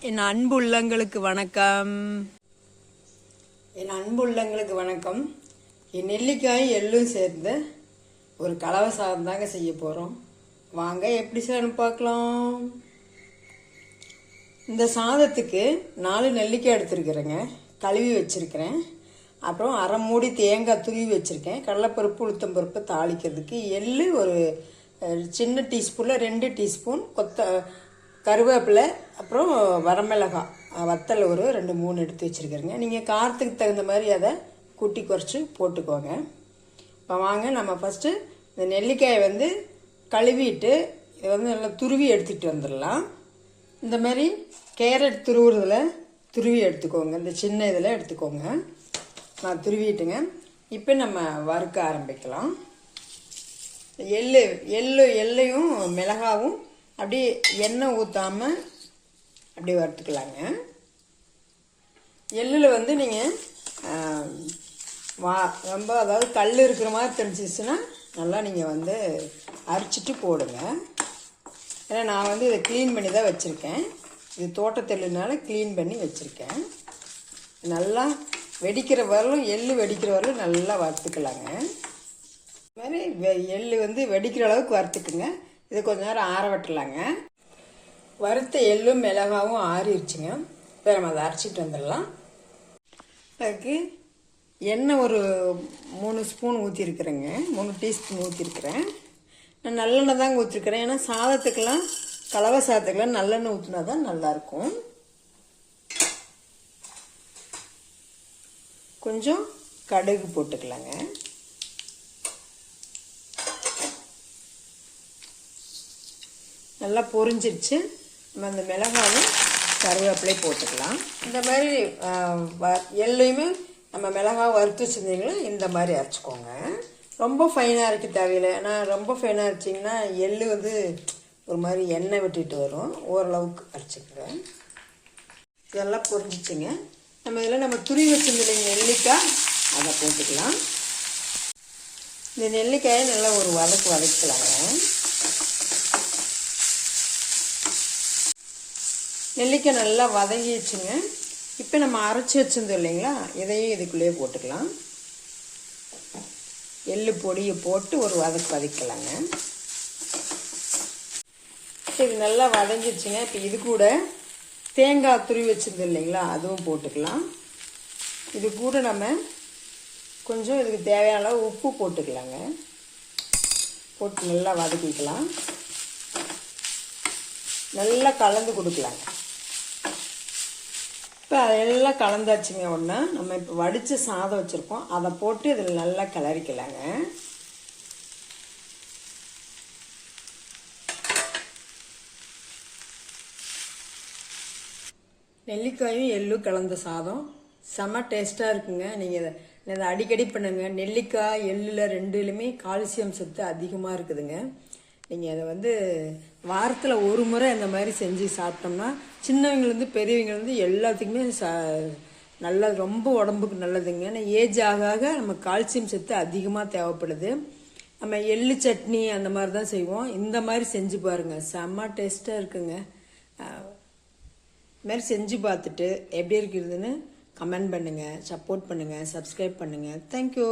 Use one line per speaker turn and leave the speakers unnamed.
என் அன்பு உள்ளங்களுக்கு வணக்கம். என் அன்பு உள்ளங்களுக்கு வணக்கம். என் நெல்லிக்காயும் எள்ளும் சேர்ந்து ஒரு கலவை சாதம் தாங்க செய்ய போகிறோம். வாங்க எப்படி செய்யணும் பார்க்கலாம். இந்த சாதத்துக்கு 4 நெல்லிக்காய் எடுத்துருக்குறேங்க, கழுவி வச்சுருக்கிறேன். அப்புறம் அரை மூடி தேங்காய் துருவி வச்சுருக்கேன். கடலைப்பருப்பு உளுத்தம்பருப்பு தாளிக்கிறதுக்கு எள்ளு ஒரு சின்ன டீஸ்பூனில் 2 டீஸ்பூன் கருவேப்பிலை, அப்புறம் வரமிளகாய் வத்தல் ஒரு 2-3 எடுத்து வச்சுருக்கிறேங்க. நீங்கள் காரத்துக்கு தகுந்த மாதிரி அதை கூட்டி குறைச்சி போட்டுக்கோங்க. இப்போ வாங்க நம்ம ஃபஸ்ட்டு இந்த நெல்லிக்காயை கழுவிட்டு இதை நல்லா துருவி எடுத்துகிட்டு வந்துடலாம். இந்த மாதிரி கேரட் துருவுறதில் துருவி எடுத்துக்கோங்க, இந்த சின்ன இதில் எடுத்துக்கோங்க. நான் துருவிட்டுங்க. இப்போ நம்ம வறுக்க ஆரம்பிக்கலாம். எள்ளையும் மிளகாவும் அப்படியே எண்ணெய் ஊற்றாமல் அப்படியே வறுத்துக்கலாங்க. எள்ளில் நீங்கள் ரொம்ப அதாவது கல் இருக்கிற மாதிரி தெரிஞ்சிச்சுன்னா நல்லா நீங்கள் அரைச்சிட்டு போடுங்க. ஏன்னா நான் இதை க்ளீன் பண்ணி தான் வச்சுருக்கேன். இது தோட்டத்தெல்லுனால க்ளீன் பண்ணி வச்சுருக்கேன். நல்லா வெடிக்கிற வரலும் வெடிக்கிற வரலும் நல்லா வறுத்துக்கலாங்க. இது மாதிரி எள் வெடிக்கிற அளவுக்கு வறுத்துக்குங்க. இது கொஞ்ச நேரம் ஆற வெட்டலாங்க. வறுத்த எள்ளும் மிளகாவும் ஆறிடுச்சுங்க. இப்போ நம்ம அதை அரைச்சிட்டு வந்துடலாம். அதுக்கு எண்ணெய் ஒரு 3 ஸ்பூன் ஊற்றிருக்கிறேங்க, 3 டீஸ்பூன் ஊற்றிருக்கிறேன். நான் நல்லெண்ணெய் தாங்க ஊற்றிருக்கிறேன். ஏன்னா சாதத்துக்கெல்லாம் கலவை சாதத்துக்கெல்லாம் நல்லெண்ணெய் ஊற்றினா தான் நல்லாயிருக்கும். கொஞ்சம் கடுகு போட்டுக்கலாங்க. நல்லா பொரிஞ்சிருச்சு. நம்ம அந்த மிளகாவும் கருவேப்பிலை போட்டுக்கலாம். இந்த மாதிரி எள்ளையுமே நம்ம மிளகாய் வறுத்து வச்சுருந்தீங்களா இந்த மாதிரி அரைச்சிக்கோங்க. ரொம்ப ஃபைனாக அரைக்க தேவையில்லை. ஏன்னா ரொம்ப ஃபைனாக அரைச்சிங்கன்னா எள் ஒரு மாதிரி எண்ணெய் விட்டுட்டு வரும். ஓரளவுக்கு அரைச்சிக்கிறேன். இதெல்லாம் பொரிஞ்சிச்சுங்க. நம்ம துருவி வச்சுருந்தீங்க நெல்லிக்காய், அதை போட்டுக்கலாம். இந்த நெல்லிக்காயை நல்லா ஒரு வதக்கலாங்க. நெல்லிக்காய் நல்லா வதங்கிடுச்சுங்க. இப்போ நம்ம அரைச்சி வச்சுருந்தோம் இல்லைங்களா, இதையும் இதுக்குள்ளேயே போட்டுக்கலாம். எள்ளு பொடியை போட்டு ஒரு வதக்கலாங்க. இது நல்லா வதங்கிடுச்சுங்க. இப்போ இது கூட தேங்காய் துருவி வச்சுருந்தோம் இல்லைங்களா, அதுவும் போட்டுக்கலாம். இது கூட நம்ம கொஞ்சம் இதுக்கு தேவையான அளவு உப்பு போட்டுக்கலாங்க. போட்டு நல்லா வதக்கிக்கலாம். நல்லா கலந்து கொடுக்கலாங்க. இப்போ அதெல்லாம் கலந்தாச்சுங்க. ஒன்று நம்ம இப்போ வடித்து சாதம் வச்சுருக்கோம், அதை போட்டு இதில் நல்லா கிளறிக்கலாங்க. நெல்லிக்காயும் எள்ளும் கலந்த சாதம் செம்ம டேஸ்ட்டாக இருக்குங்க. நீங்கள் இதை அடிக்கடி பண்ணுங்க. நெல்லிக்காய் எள்ளில் 2லுமே கால்சியம் சத்து அதிகமாக இருக்குதுங்க. நீங்கள் அதை வாரத்தில் ஒரு முறை இந்த மாதிரி செஞ்சு சாப்பிட்டோம்னா சின்னவங்கலேருந்து பெரியவங்கலேருந்து எல்லாத்துக்குமே நல்லது, ரொம்ப உடம்புக்கு நல்லதுங்க. ஏன்னா ஏஜ் ஆக ஆக நம்ம கால்சியம் சத்து அதிகமாக தேவைப்படுது. நம்ம எள்ளு சட்னி அந்த மாதிரி தான் செய்வோம். இந்த மாதிரி செஞ்சு பாருங்கள், செம்ம டேஸ்ட்டாக இருக்குங்க. இது மாதிரி செஞ்சு பார்த்துட்டு எப்படி இருக்குதுன்னு கமெண்ட் பண்ணுங்கள், சப்போர்ட் பண்ணுங்கள், சப்ஸ்கிரைப் பண்ணுங்கள். தேங்க்யூ.